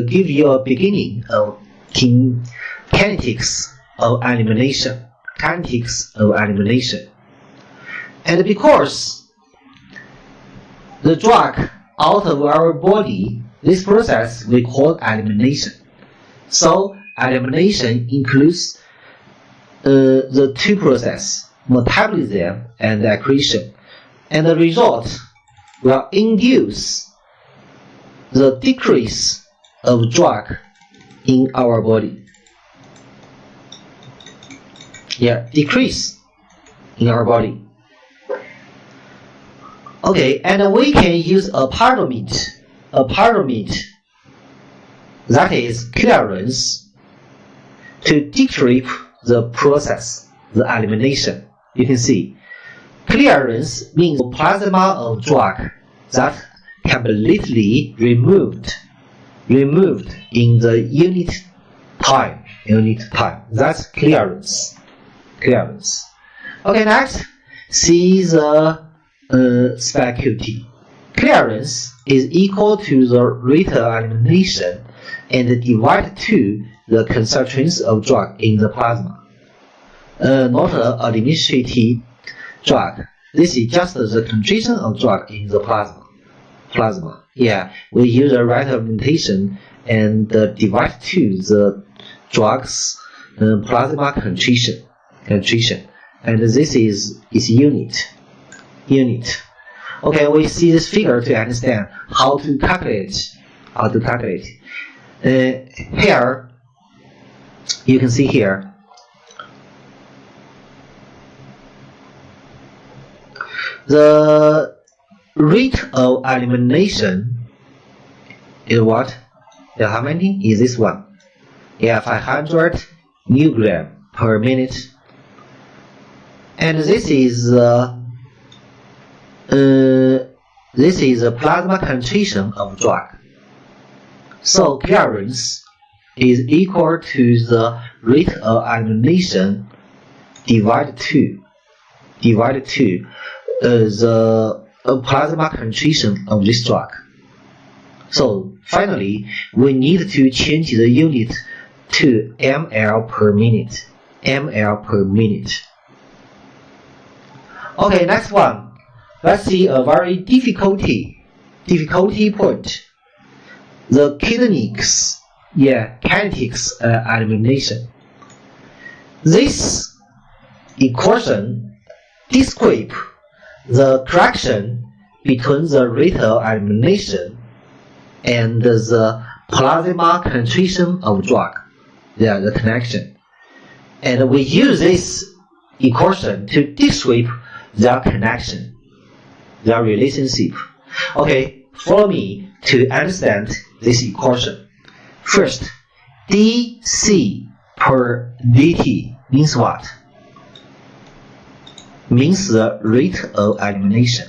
give you a beginning of kinetics of elimination. Kinetics of elimination. And because the drug out of our body, this process we call elimination. So elimination includes the two processes, metabolism and accretion. And the result will induce the decrease of drug in our body. Decrease in our body. Okay, and we can use a parameter that is clearance to describe the process, the elimination. You can see clearance means plasma of drug that completely removed in the unit time. That's clearance. Okay, next, see the specificity. Clearance is equal to the rate of elimination and divided to the concentrations of drug in the plasma. Not an administrative drug. This is just the concentration of drug in the plasma. We use the rate of elimination and divide to the drug's plasma concentration. And this is unit. Okay, we see this figure to understand how to calculate. Here, you can see here, the rate of elimination is what? How many? Is this one? 500 milligram per minute. And this is the plasma concentration of drug. So clearance is equal to the rate of elimination divided to the plasma concentration of this drug. So finally, we need to change the unit to ml per minute. Okay, next one. Let's see a very difficulty point. The kinetics elimination. This equation describes the correction between the rate of elimination and the plasma concentration of drug. The connection. And we use this equation to describe their connection, their relationship. Okay, follow me to understand this equation. First, dc per dt means what? Means the rate of elimination.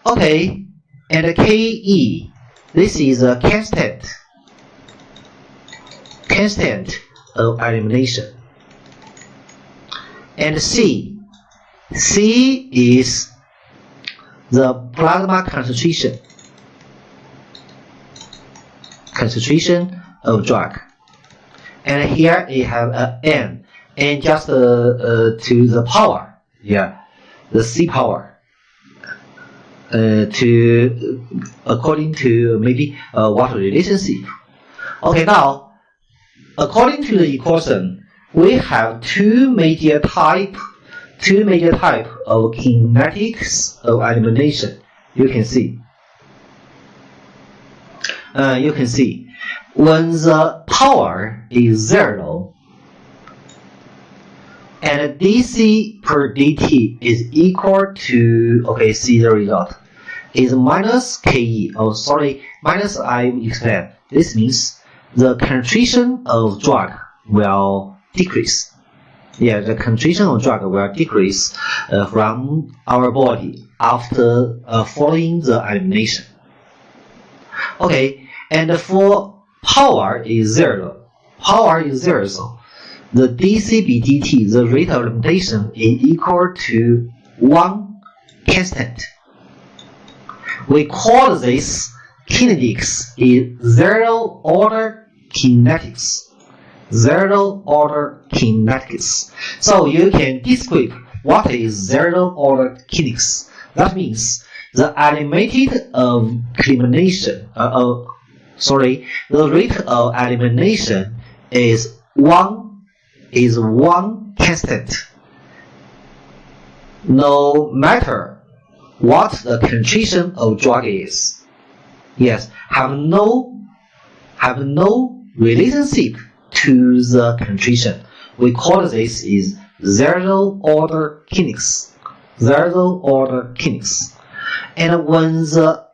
Okay, and Ke, this is a constant of elimination. And C is the plasma concentration of drug. And here we have an N just to the power, the C power. According to maybe what relationship. Okay, now according to the equation, we have two major type of kinetics of elimination. You can see when the power is 0 and dc per dt is equal to, okay, see the result, is minus Ke. Minus I explain. This means the concentration of drug will decrease. The concentration of drug will decrease from our body after following the elimination. Okay, and for power is 0. So the dc by dt, the rate of elimination, is equal to 1 constant. We call this kinetics is zero-order kinetics. Zero-order kinetics. So you can describe what is zero-order kinetics. That means the estimated of elimination. The rate of elimination is one constant. No matter what the concentration of drug is. Yes, have no relationship to the concentration. We call this is zero-order kinetics. Zero-order kinetics. And when the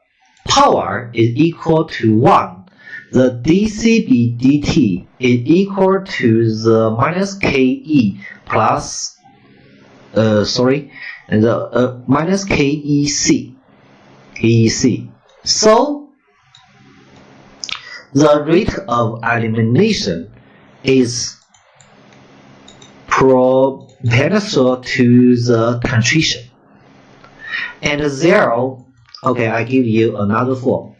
power is equal to 1, the dCB dt is equal to the minus Ke plus minus KEC. So the rate of elimination is proportional to the concentration. And 0, okay, I give you another form.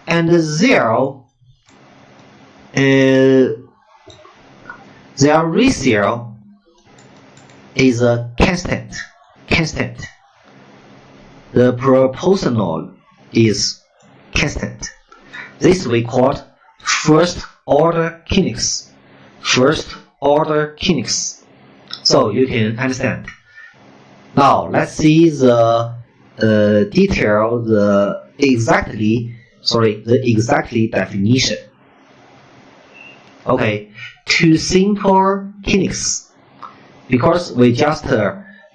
And 0 their ratio is a constant. The proportional is constant. This we call first order kinetics. First order kinetics. So you can understand. Now let's see the detail, the exactly definition. Okay, two simple kinetics. Because we just put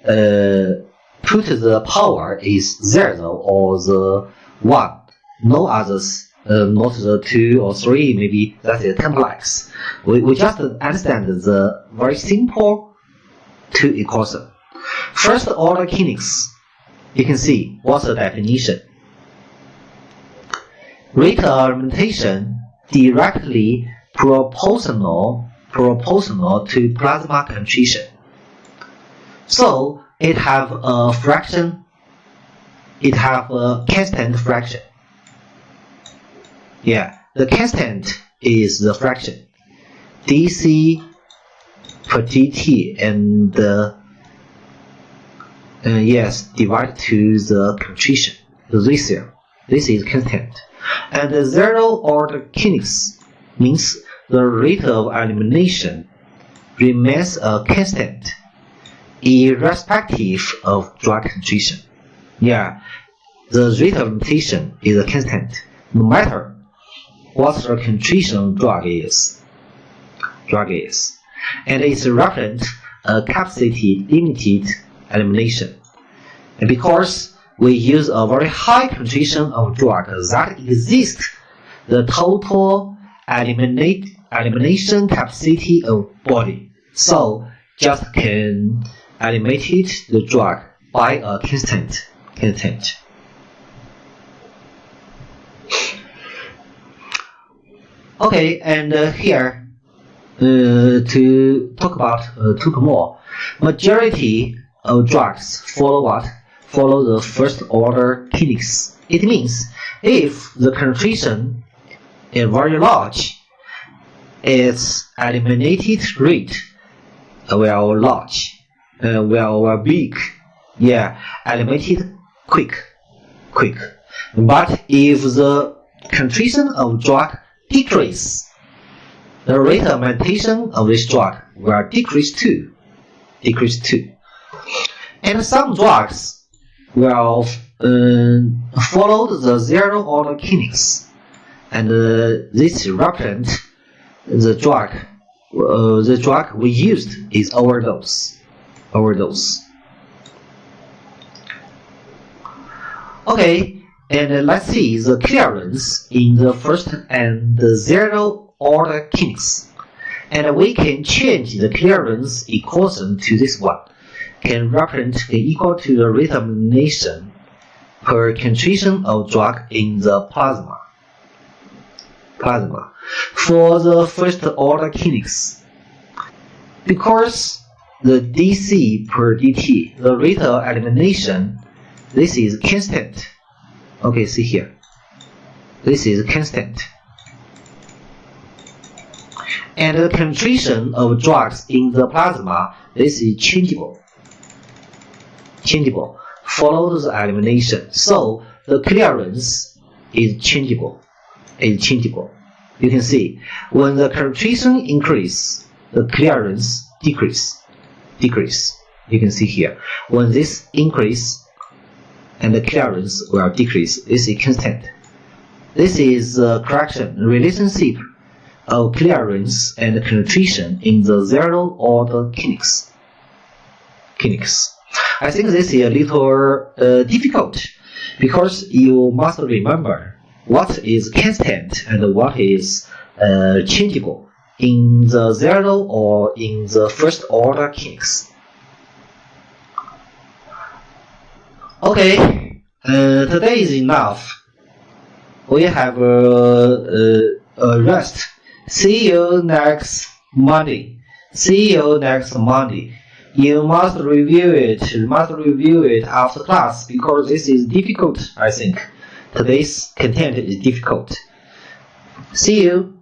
the power is 0 or the 1, no others, not the 2 or 3, maybe that is complex. We just understand the very simple two equations. First order kinetics, you can see what's the definition. Rate of elimination directly proportional to plasma concentration. So it have a fraction. It have a constant fraction. Yeah, the constant is the fraction dC per dt and divided to the concentration, the ratio. This is constant. And the zero-order kinetics means the rate of elimination remains a constant irrespective of drug concentration. Yeah, the rate of elimination is a constant no matter what the concentration of drug is. And it's represent a capacity limited elimination. And because we use a very high concentration of drug that exists, the total elimination capacity of body. So just can eliminate the drug by a constant. Okay, and here to talk more. Majority of drugs follow what? Follow the first order kinetics. It means if the concentration is very large, its eliminated rate will large, will big. Yeah, eliminated quick. But if the concentration of drug decrease, the rate of elimination of this drug will decrease too. And some drugs will follow the zero order kinetics, and this represents the drug we used is overdose. Okay, and let's see the clearance in the first and the zero order kinetics. And we can change the clearance equation to this one. Can represent equal to the rate of elimination per concentration of drug in the plasma. For the first order kinetics, because the dc per dt, the rate of elimination, this is constant. Okay, see here. This is constant. And the concentration of drugs in the plasma, this is changeable. Changeable. Follows the elimination. So the clearance is changeable. You can see when the concentration increase, the clearance decrease. You can see here. When this increase and the clearance will decrease, this is constant. This is a correction relationship of clearance and concentration in the zero order kinetics. I think this is a little difficult because you must remember what is constant and what is changeable in the zero or in the first order kinetics. Okay, today is enough. We have a rest. See you next Monday. You must review it after class because this is difficult, I think. Today's content is difficult. See you.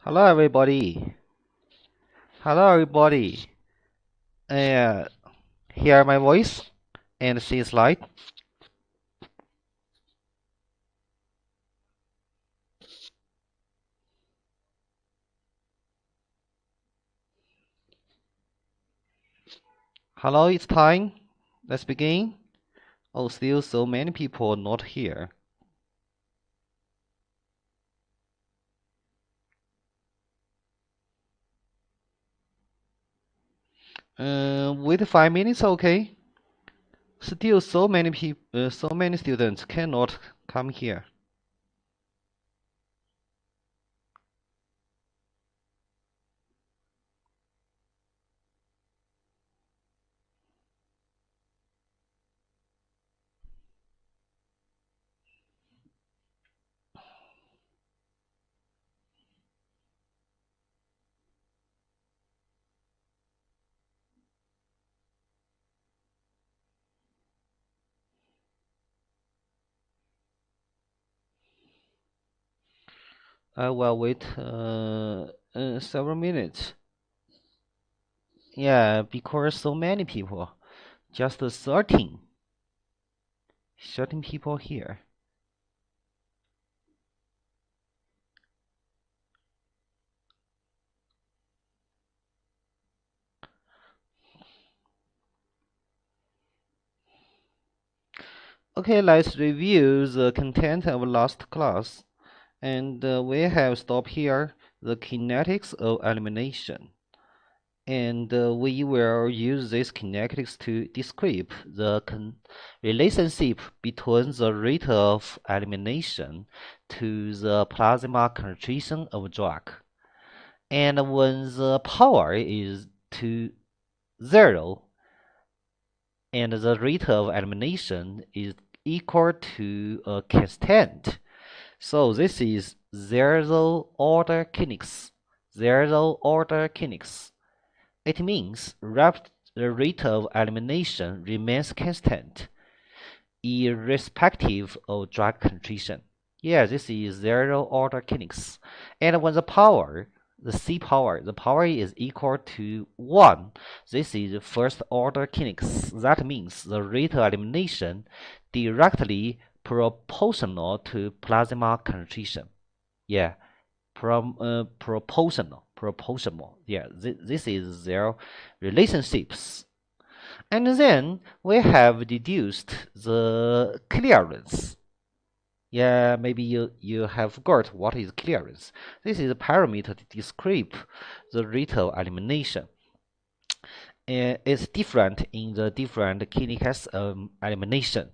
Hello everybody. Hear my voice and see slide. Hello, it's time. Let's begin. Oh, still so many people not here. Wait 5 minutes, okay? Still so many people, so many students cannot come here. I will wait several minutes. Yeah, because so many people, just 13 people here. Okay, let's review the content of last class And we have stopped here the kinetics of elimination. And we will use this kinetics to describe the relationship between the rate of elimination to the plasma concentration of drug. And when the power is to 0 and the rate of elimination is equal to a constant. So this is zero order kinetics. Zero order kinetics. It means the rate of elimination remains constant, irrespective of drug concentration. Yeah, this is zero order kinetics. And when the power, the power is equal to 1, this is first order kinetics. That means the rate of elimination directly proportional to plasma concentration. Yeah, proportional. Yeah, this is their relationships. And then we have deduced the clearance. Yeah, maybe you have forgot what is clearance. This is a parameter to describe the rate of elimination. It's different in the different kinetics elimination.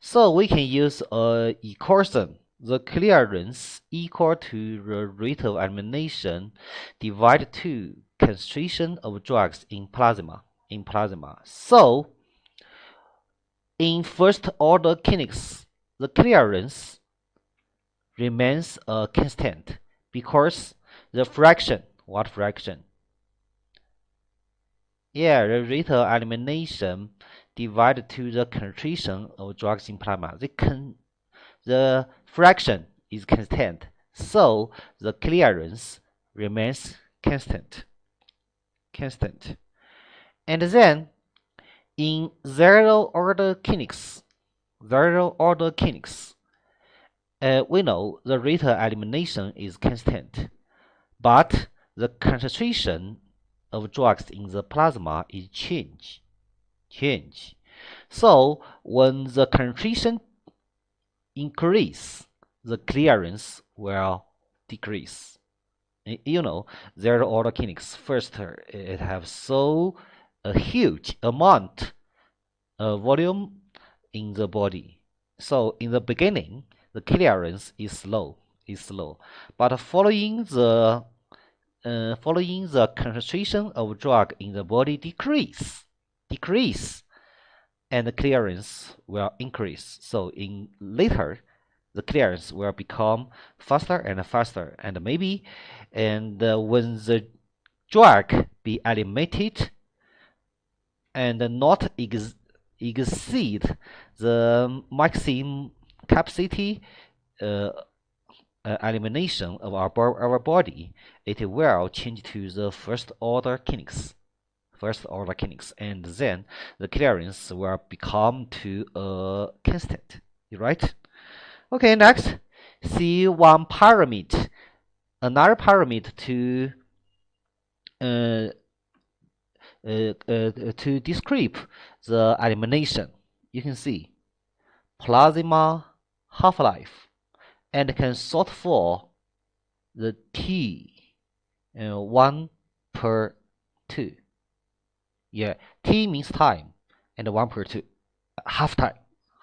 So we can use a equation. The clearance equal to the rate of elimination divided to concentration of drugs in plasma. So in first order kinetics, the clearance remains a constant because the fraction, what fraction? Yeah, the rate of elimination divided to the concentration of drugs in plasma. The fraction is constant, so the clearance remains constant. And then in zero order kinetics, we know the rate of elimination is constant, but the concentration of drugs in the plasma is change. So when the concentration increase, the clearance will decrease. You know, zero order kinetics. First, it have so a huge amount of volume in the body. So in the beginning, the clearance is slow. But following the concentration of drug in the body decrease, and the clearance will increase. So in later, the clearance will become faster and faster, and maybe, and when the drug be eliminated and not exceed the maximum capacity elimination of our body, it will change to the first order kinetics, and then the clearance will become to a constant, right? Okay, next, see one parameter, another parameter to describe the elimination. You can see plasma half-life, and can sort for the T 1/2. Yeah, T means time, and 1/2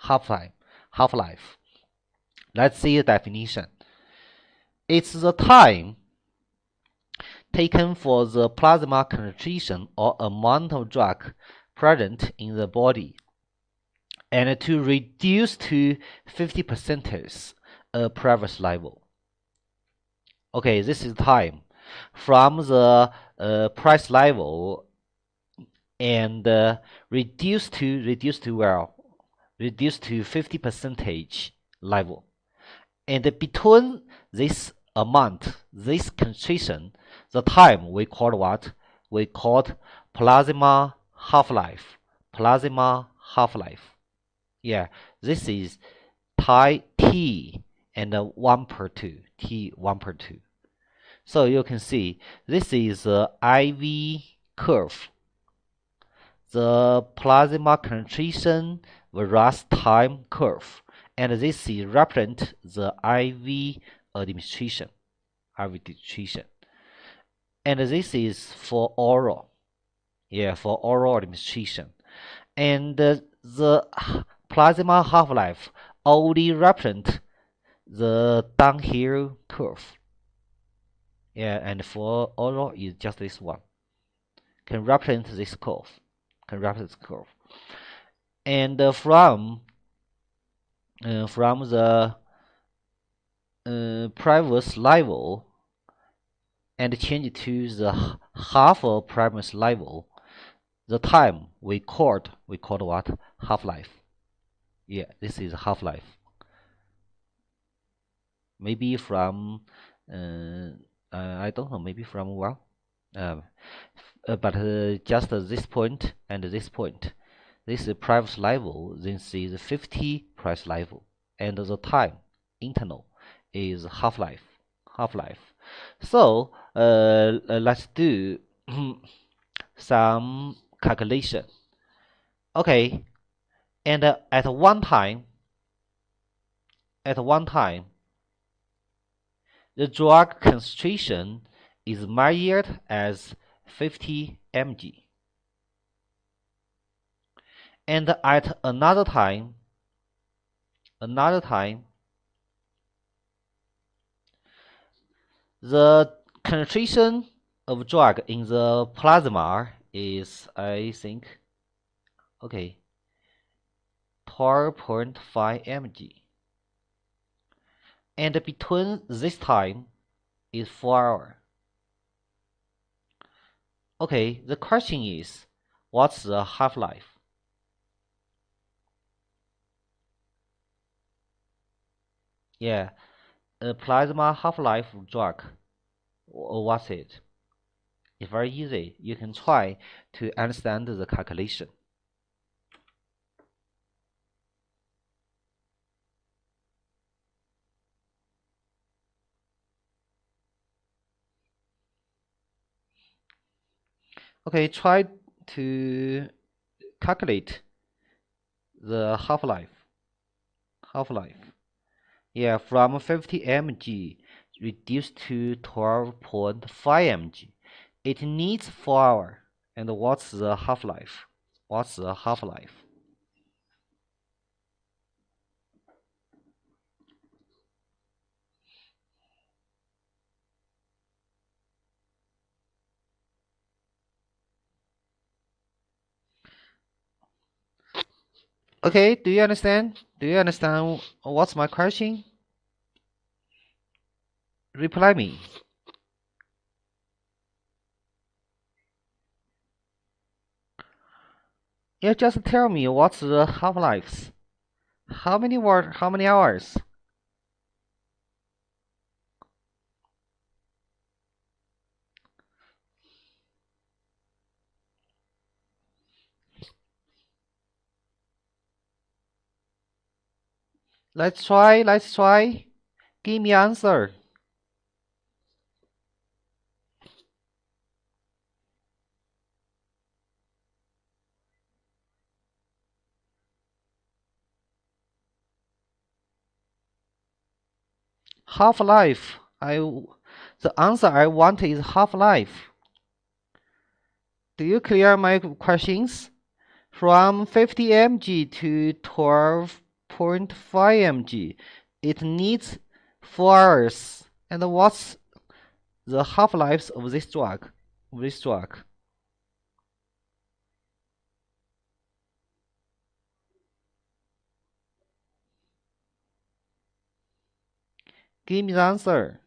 half-life. Let's see the definition. It's the time taken for the plasma concentration or amount of drug present in the body, and to reduce to 50% previous level. Okay, this is time from the price level, and reduce to 50% level, and between this amount, this concentration, the time we called what? We called plasma half-life. Yeah, this is T and 1/2. T 1/2. So you can see this is the IV curve. The plasma concentration versus time curve, and this is represent the IV administration. Administration. And this is for oral. Yeah, for oral administration. And the plasma half-life only represent the downhill curve. Yeah, and for oral is just this one. Can represent this curve. Can represent this curve. And from the previous level and change it to the half of previous level, the time we called what? Half-life. Yeah, this is half-life. Maybe from I don't know, maybe from well, but just this point and this point. This is price level, this is 50 price level, and the time interval is half-life. Half-life. So let's do some calculation. Okay, and at one time, the drug concentration is measured as 50 mg. And at another time, the concentration of drug in the plasma is, I think, okay, 12.5 mg. And between this time is 4 hours. Okay, the question is, what's the half-life? Yeah, a plasma half-life drug. What's it? It's very easy. You can try to understand the calculation. Okay, try to calculate the half-life. Yeah, from 50 mg reduced to 12.5 mg. It needs 4 hours. And what's the half-life? Okay, do you understand? What's my question? Reply me. Yeah, just tell me what's the half-life. How many hours? Let's try. Give me answer. Half-life. The answer I want is half-life. Do you clear my questions? From 50 mg to 12.5 mg, it needs 4 hours. And what's the half-life of this drug? Give me the answer.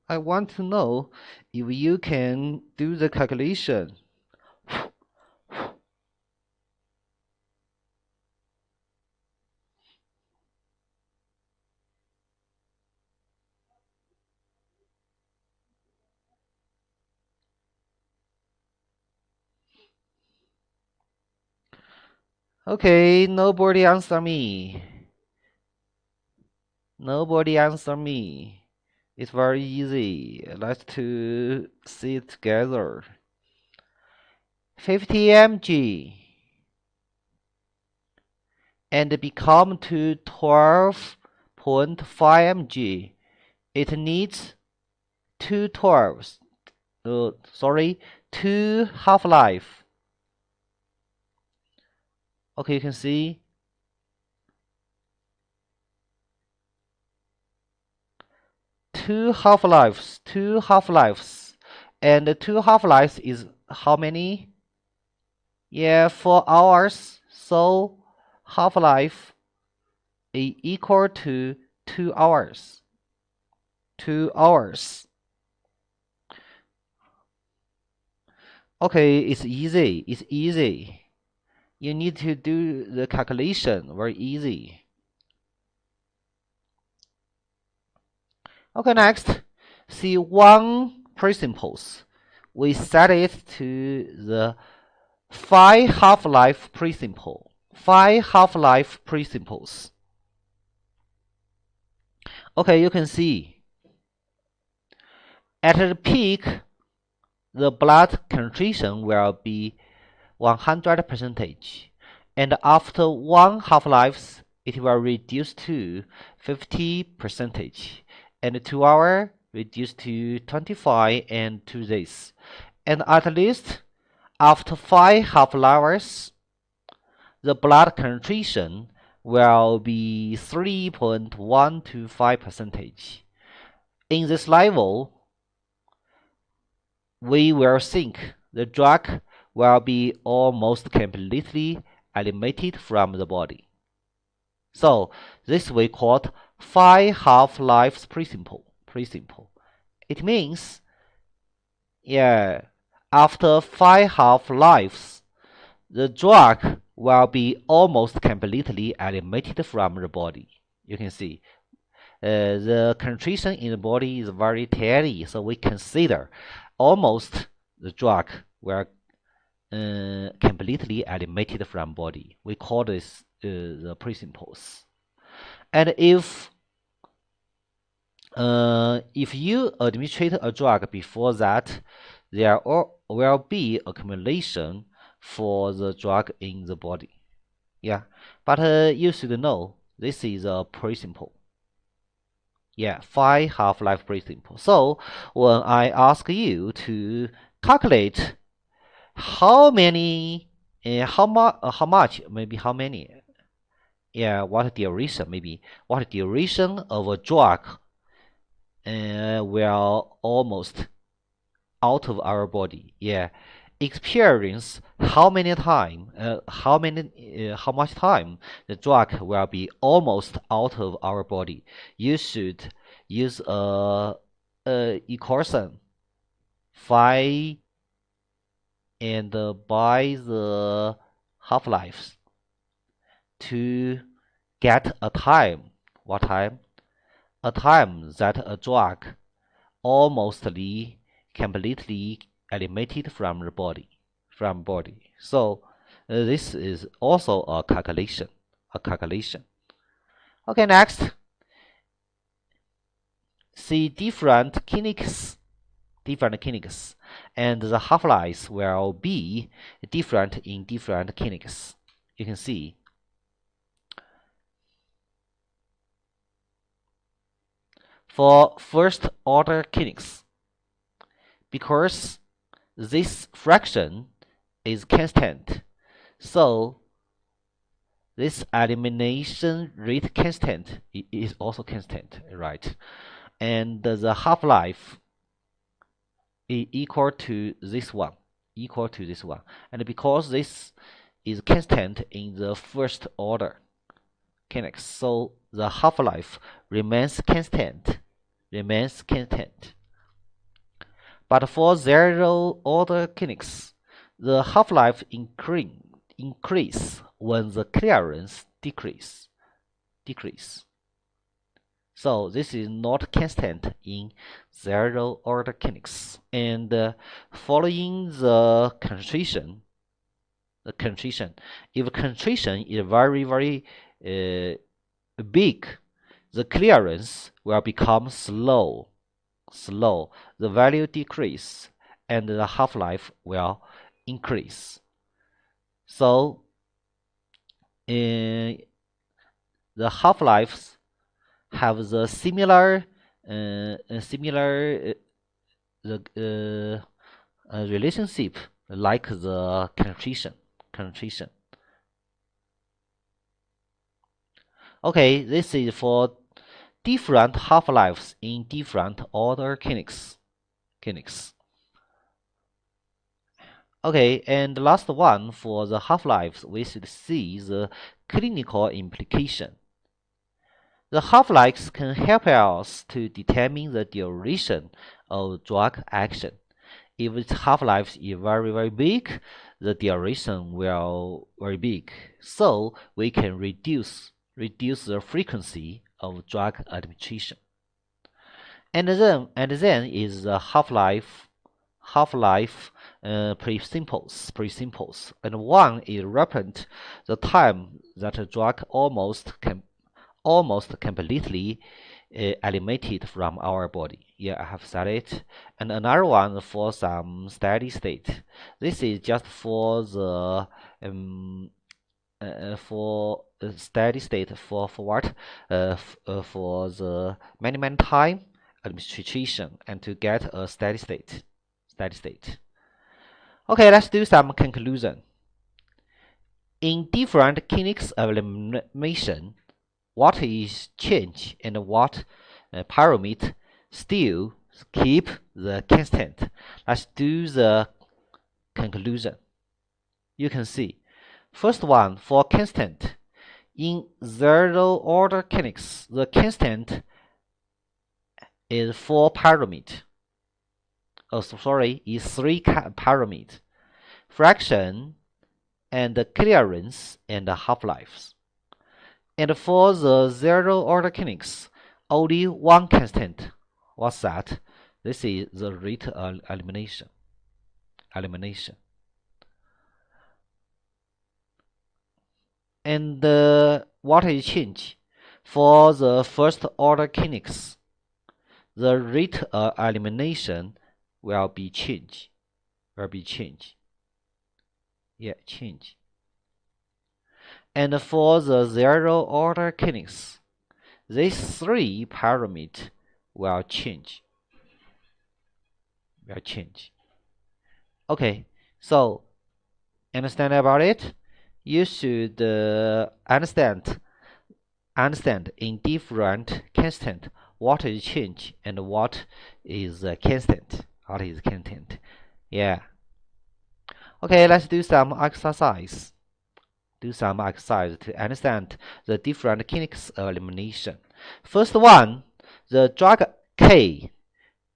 I want to know if you can do the calculation. Okay, nobody answer me. It's very easy. Let's to see it together. 50 mg and become to 12.5 mg. it needs two 12s. Two half-life. Okay, you can see two half-lives, and two half-lives is how many? Yeah, 4 hours. So half-life is equal to 2 hours. 2 hours. Okay, it's easy. It's easy. You need to do the calculation. Very easy. Okay, next, see one principles. We set it to the 5 half-life principle. 5 half-life principles. Okay, you can see at the peak, the blood concentration will be 100%, and after one half-life, it will reduce to 50%, and 2 hours reduce to 25 and 2 days, and at least after 5 half-hours, the blood concentration will be 3.125%. In this level, we will think the drug will be almost completely eliminated from the body. So this we call 5 half-lives principle. It means, yeah, after 5 half-lives, the drug will be almost completely eliminated from the body. You can see the concentration in the body is very tiny, so we consider almost the drug will completely eliminated from body. We call this the principles. And if you administrate a drug before that, there will be accumulation for the drug in the body. Yeah, but you should know this is a principle. Yeah, 5 half-life principle. So when I ask you to calculate how many, how much, maybe how many, yeah, what duration, maybe what duration of a drug will almost out of our body. Yeah, experience how many time, how much time the drug will be almost out of our body. You should use a equation 5 and by the half-lives to get a time. What time? A time that a drug almostly completely eliminated from the body. So this is also a calculation. Okay, next, see different kinetics, and the half-lives will be different in different kinetics. You can see for first order kinetics, because this fraction is constant, so this elimination rate constant is also constant, right? And the half-life is equal to this one, and because this is constant in the first order kinetics, so the half-life remains constant. But for zero order kinetics, the half-life increase when the clearance decrease. So this is not constant in zero order kinetics. And following the concentration, if concentration is very big, the clearance will become slow. The value decrease and the half-life will increase. So the half-lives have the similar similar the relationship like the concentration. Okay, this is for different half-lives in different order kinetics. Okay, and the last one for the half-lives, we should see the clinical implication. The half-lives can help us to determine the duration of drug action. If its half-life is very big, the duration will very big, so we can reduce the frequency of drug administration. And then is the half-life pre-simples, and one is represent the time that a drug almost completely eliminated from our body. Yeah, I have said it. And another one for some steady state. This is just for the for steady state for what for the minimum time administration and to get a steady state. Okay, let's do some conclusion. In different kinetics of elimination, what is change and what parameter still keep the constant. Let's do the conclusion. You can see, first one for constant. In zero order kinetics, the constant is 4 parameter. Oh, sorry, is 3 parameter: fraction and clearance and half-lives. And for the zero order kinetics, only one constant. What's that? This is the rate of elimination. And what is change? For the first order kinetics, the rate of elimination will be change. Yeah, change. And for the zero order kinetics, these 3 parameters will change. Okay, so understand about it. You should understand in different constant what is change and what is constant. Yeah. Okay, let's do some exercise. To understand the different kinetics of elimination. First one, the drug K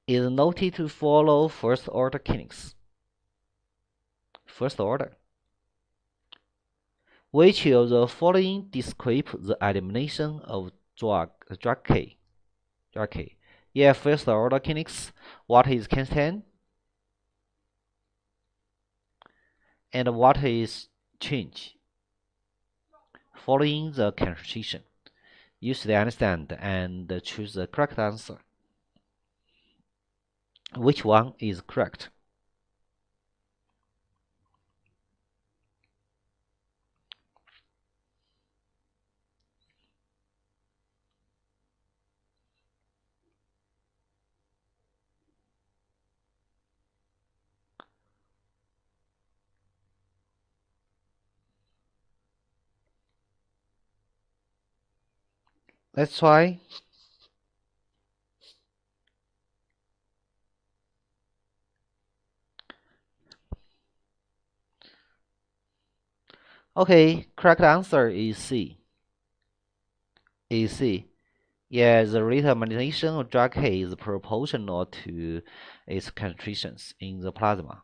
is noted to follow first order kinetics. Which of the following describe the elimination of drug K? Yeah, first order kinetics. What is constant? And what is change? Following the concentration. You should understand and choose the correct answer. Which one is correct? Let's try. Okay, correct answer is C. Yeah, the rate of elimination of drug K is proportional to its concentrations in the plasma.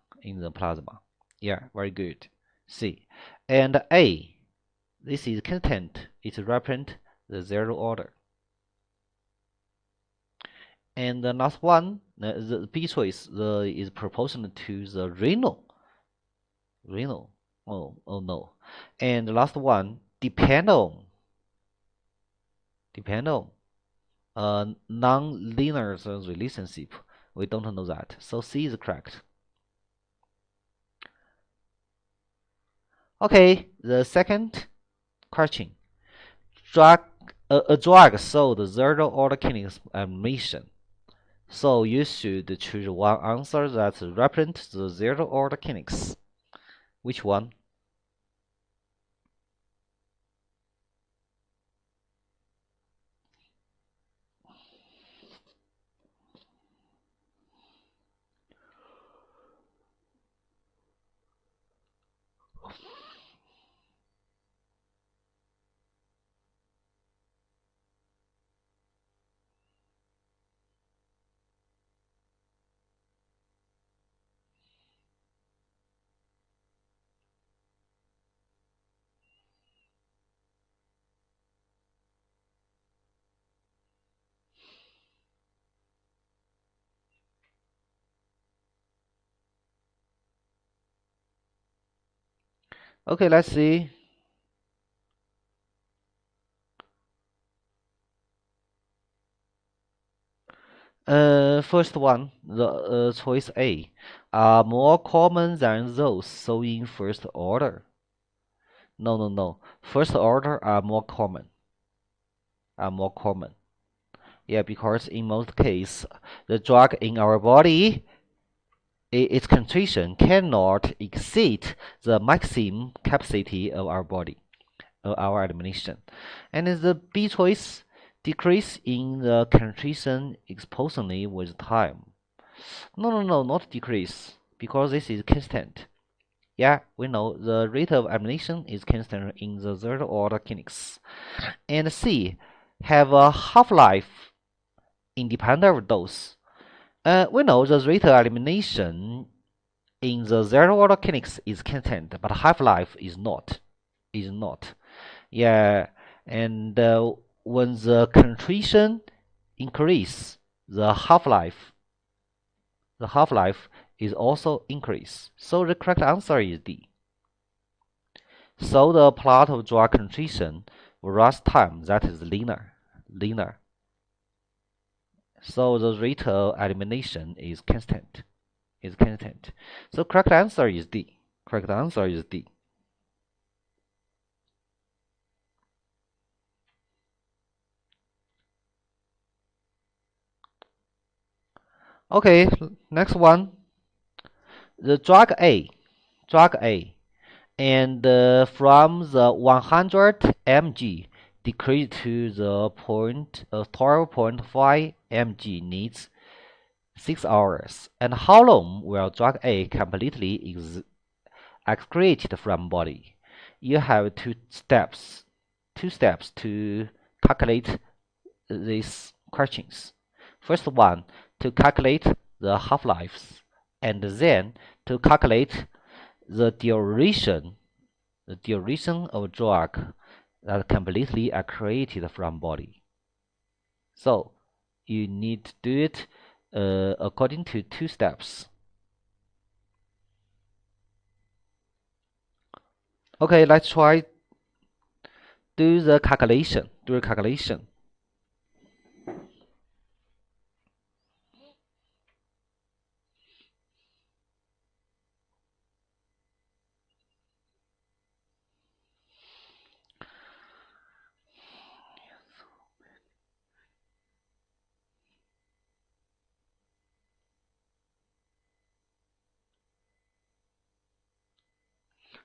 Yeah, very good. C. And A. This is constant. It represents the zero order. And the last one, the B choice, is proportional to the renal. Oh no. And the last one, depend on non-linear relationship. We don't know that. So C is correct. Okay, the second question. A drug sold zero order kinetics elimination So you should choose one answer that represents the zero-order kinetics. Which one? Okay, let's see. First one, the choice A, are more common than those shown in first order. No, no, no. First order are more common. Are more common. Yeah, because in most cases, the drug in our body, its concentration cannot exceed the maximum capacity of our body, of our elimination. And the B choice, decrease in the concentration exponentially with time. No, no, no, not decrease, because this is constant. Yeah, we know the rate of elimination is constant in the third order kinetics. And C, have a half-life independent of dose. We know the rate of elimination in the zero order kinetics is constant, but half-life is not. Is not. Yeah, and when the concentration increase, the half-life is also increase. So the correct answer is D. So the plot of drug concentration versus time, that is linear. Linear. So the rate of elimination is constant. Is constant. So correct answer is D. Correct answer is D. Okay, next one. The drug A, and from the 100 mg decrease to the 12.5 mg needs 6 hours. And how long will drug A completely excreted from body? You have two steps to calculate these questions. First one, to calculate the half-lives, and then to calculate the duration of drug that completely are created from body. So you need to do it according to two steps. Okay, let's try do the calculation.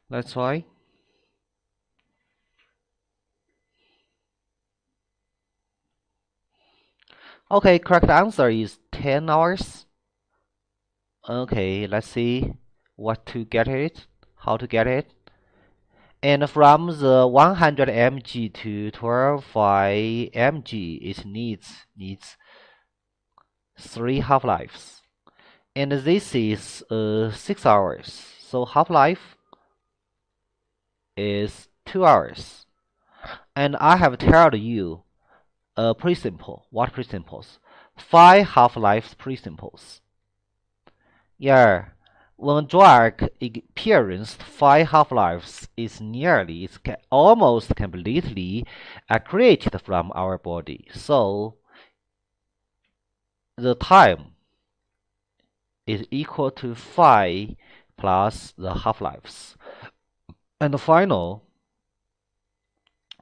Let's try. Okay, correct answer is 10 hours. Okay, let's see what to get it, how to get it. And from the 100 mg to 12.5 mg, it needs 3 half-lives. And this is 6 hours. So half-life is 2 hours. And I have told you a principle. What principles? 5 half-lives principles. Yeah, when drug experienced 5 half-lives is nearly, it's almost completely created from our body. So the time is equal to 5 plus the half-lives. And the final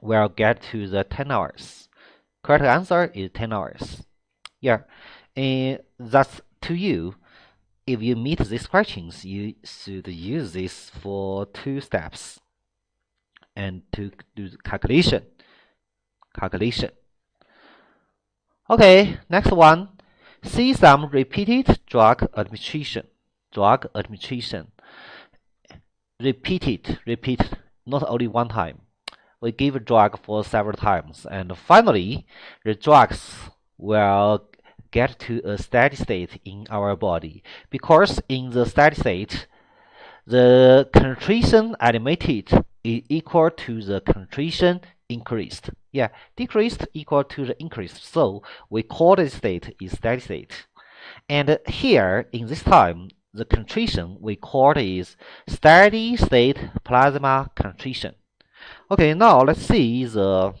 will get to the 10 hours. Correct answer is 10 hours. Yeah, And that's to you. If you meet these questions, you should use this for 2 steps and to do the calculation. Okay, next one. See some repeated drug administration. Repeat, not only one time. We give a drug for several times, and finally, the drugs will get to a steady state in our body. Because in the steady state, the concentration admitted is equal to the concentration increased. Yeah, decreased equal to the increased. So we call this state is steady state. And here, in this time, the concentration we call is steady state plasma concentration. Okay, now let's see the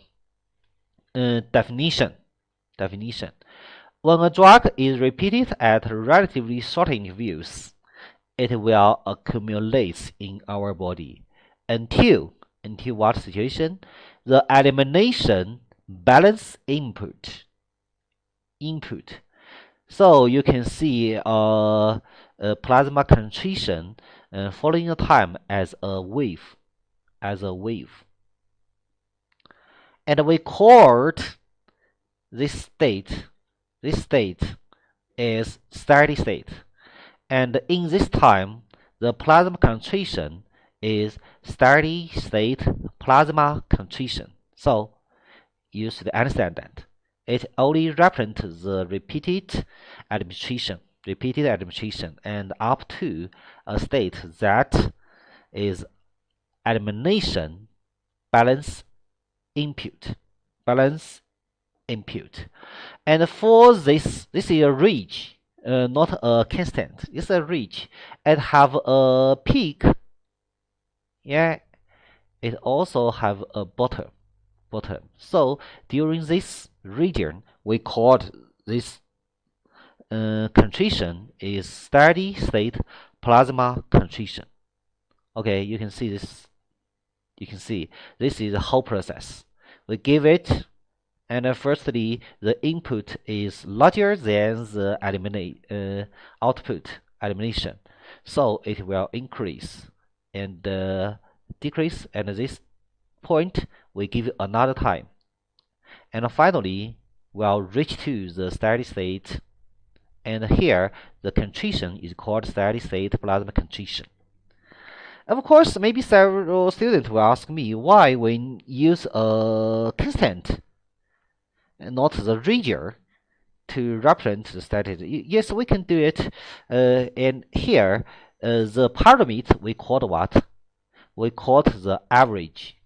definition. When a drug is repeated at relatively short intervals, it will accumulate in our body until what situation? The elimination balance input. So you can see a plasma concentration following a time as a wave, and we called this state is steady state. And in this time, the plasma concentration is steady state plasma concentration. So you should understand that it only represents the repeated administration, and up to a state that is elimination balance input. And for this is a ridge, not a constant. It's a ridge. It have a peak. Yeah, it also have a bottom. So during this region, we called this concentration is steady state plasma concentration. Okay, you can see this. This is the whole process. We give it. And firstly, the input is larger than the output elimination, so it will increase and decrease. And at this point, we give another time, and finally, we'll reach to the steady state. And here, the concentration is called steady state plasma concentration. Of course, maybe several students will ask me why we use a constant not the region to represent the status. Yes, we can do it. And here, the parameter we called what? We called the average.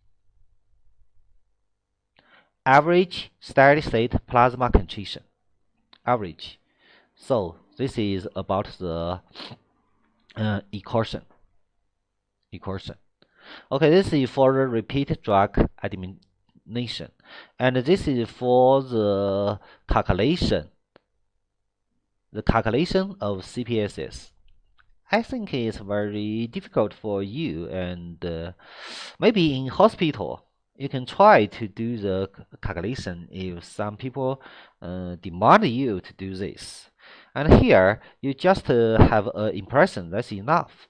Average steady state plasma concentration. Average. So this is about the equation. Okay, this is for the repeat drug administration, and this is for the calculation. The calculation of CPSS. I think it's very difficult for you, and maybe in hospital you can try to do the calculation if some people demand you to do this. And here you just have an impression, that's enough,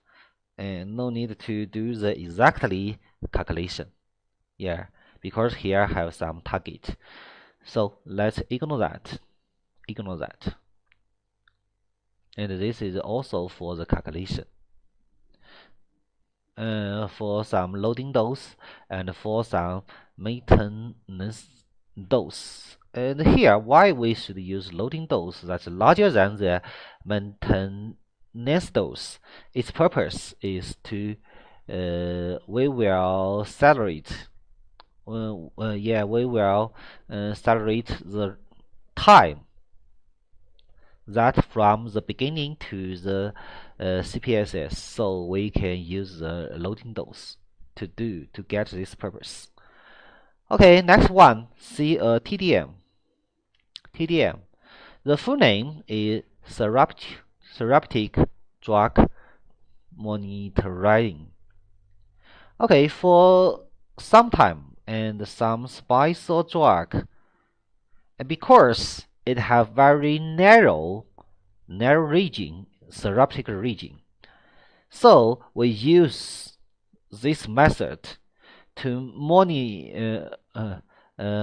and no need to do the exactly calculation. Yeah, because here I have some target. So let's ignore that. And this is also for the calculation. For some loading dose and for some maintenance dose. And here, why we should use loading dose that's larger than the maintenance dose? Its purpose is to we will accelerate. We will accelerate the time that from the beginning to the CPSS, so we can use the loading dose to get this purpose. Okay, next one, see TDM. The full name is therapeutic drug monitoring. Okay, for some time and some spice or drug, because it have very narrow region, therapeutic region. So we use this method to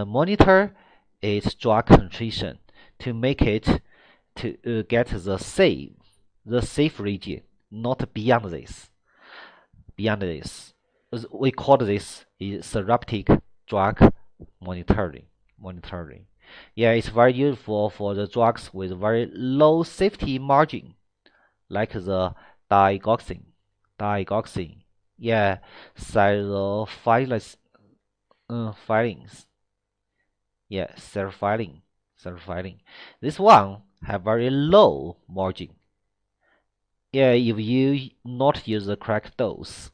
monitor its drug concentration to make it to get the safe region, not beyond this. Beyond this, we call this is therapeutic drug monitoring. Monitoring. Yeah, it's very useful for the drugs with very low safety margin, like the digoxin. Yeah, cyclophyllus filings. Yeah, serphyline. This one have very low margin. Yeah, if you not use the correct dose,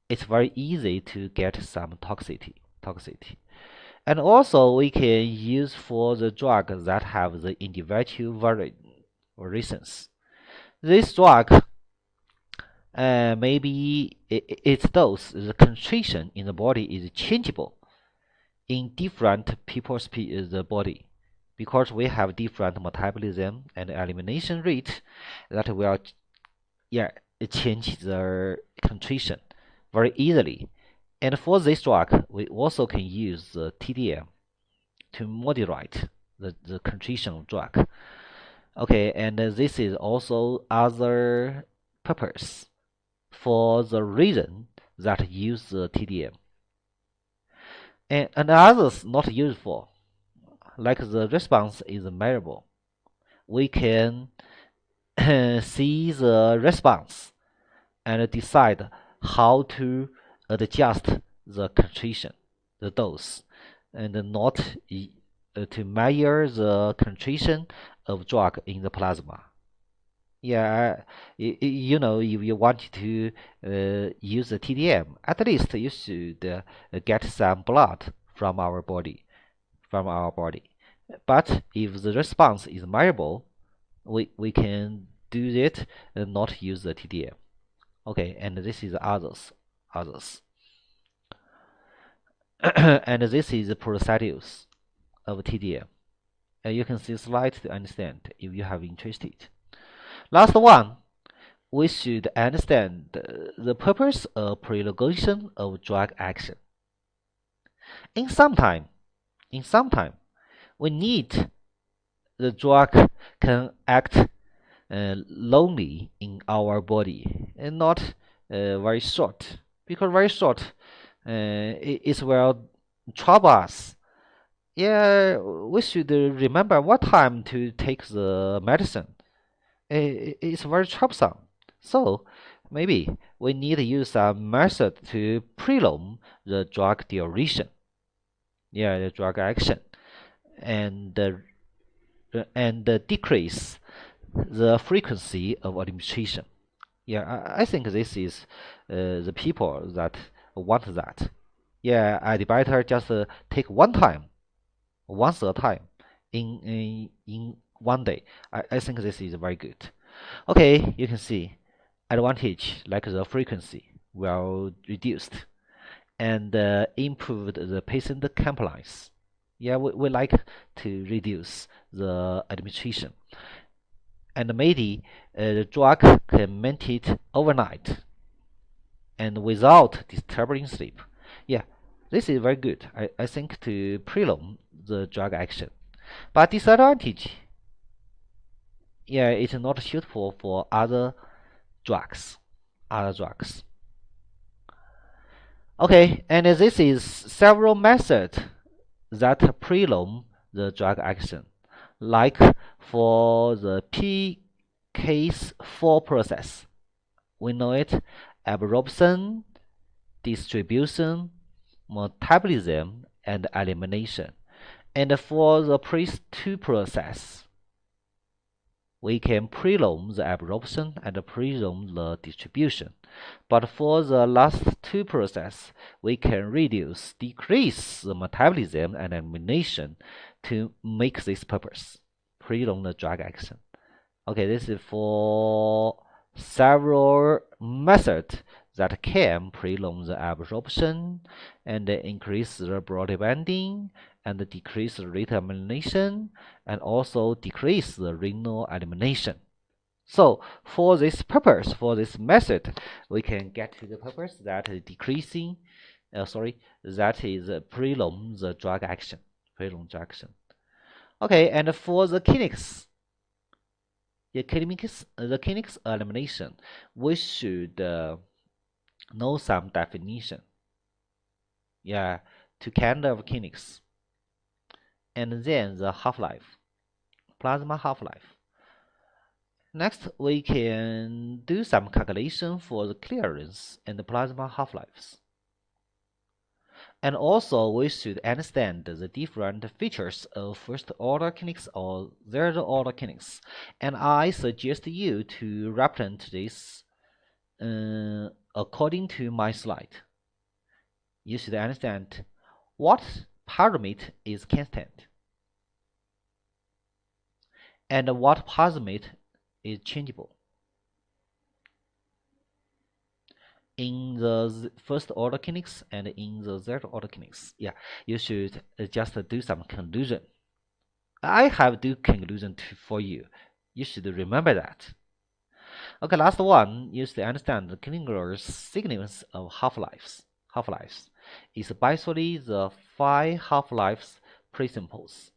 it's very easy to get some toxicity. And also we can use for the drug that have the individual variations. This drug maybe its dose, the concentration in the body is changeable in different people's the body, because we have different metabolism and elimination rate that will change the concentration very easily. And for this drug, we also can use the TDM to moderate the concentration of drug. Okay, and this is also other purpose for the reason that use the TDM. And others not useful, like the response is measurable. We can see the response and decide how to adjust the concentration, the dose, and not to measure the concentration of drug in the plasma. Yeah, you know, if you want to use the TDM, at least you should get some blood from our body, But if the response is measurable, we can do it and not use the TDM. Okay, and this is others. And this is the procedures of TDM. And you can see slide to understand if you have interested. Last one, we should understand the purpose of prolongation of drug action. In some time, we need the drug can act lonely in our body and not very short, because very short it will trouble us. Yeah, we should remember what time to take the medicine. It's very troublesome. So maybe we need to use some method to prolong the drug duration. Yeah, the drug action, and decrease the frequency of administration. Yeah, I think this is the people that want that. Yeah, I'd better just take once at a time in one day. I think this is very good. Okay, you can see advantage like the frequency will reduced and improved the patient compliance. Yeah, we like to reduce the administration. And maybe the drug can maintain overnight and without disturbing sleep. Yeah, this is very good. I think to prolong the drug action. But disadvantage, yeah, it's not suitable for other drugs. Okay, and this is several methods that prolong the drug action, like for the PKS4 process. We know it: absorption, distribution, metabolism, and elimination. And for the PRIS2 process, we can prolong the absorption and prolong the distribution. But for the last two processes, we can decrease the metabolism and elimination to make this purpose, prolong the drug action. Okay, this is for several methods that can prolong the absorption and increase the body binding and decrease the rate elimination, and also decrease the renal elimination. So for this purpose, for this method, we can get to the purpose that is decreasing, that is prolong the drug action, Okay, and for the kinetics, the kinetics elimination, we should know some definition. Yeah, to kind of kinetics, and then the half-life, plasma half-life. Next, we can do some calculation for the clearance and the plasma half-lives. And also, we should understand the different features of first-order kinetics or third-order kinetics. And I suggest you to represent this according to my slide. You should understand what parameter is constant and what parameter is changeable. In the first order kinetics and in the third order kinetics, yeah, you should just do some conclusion. I have do conclusion for you. You should remember that. Okay, last one, you should understand the clinical significance of half-lives. Half-lives is basically the 5 half-lives principles.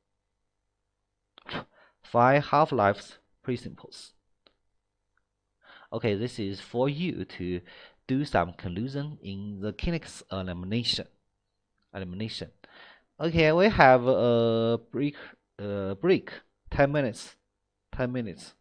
5 half-lives principles. Okay, this is for you to do some conclusion in the kinetics elimination. Okay, we have a break. 10 minutes. 10 minutes.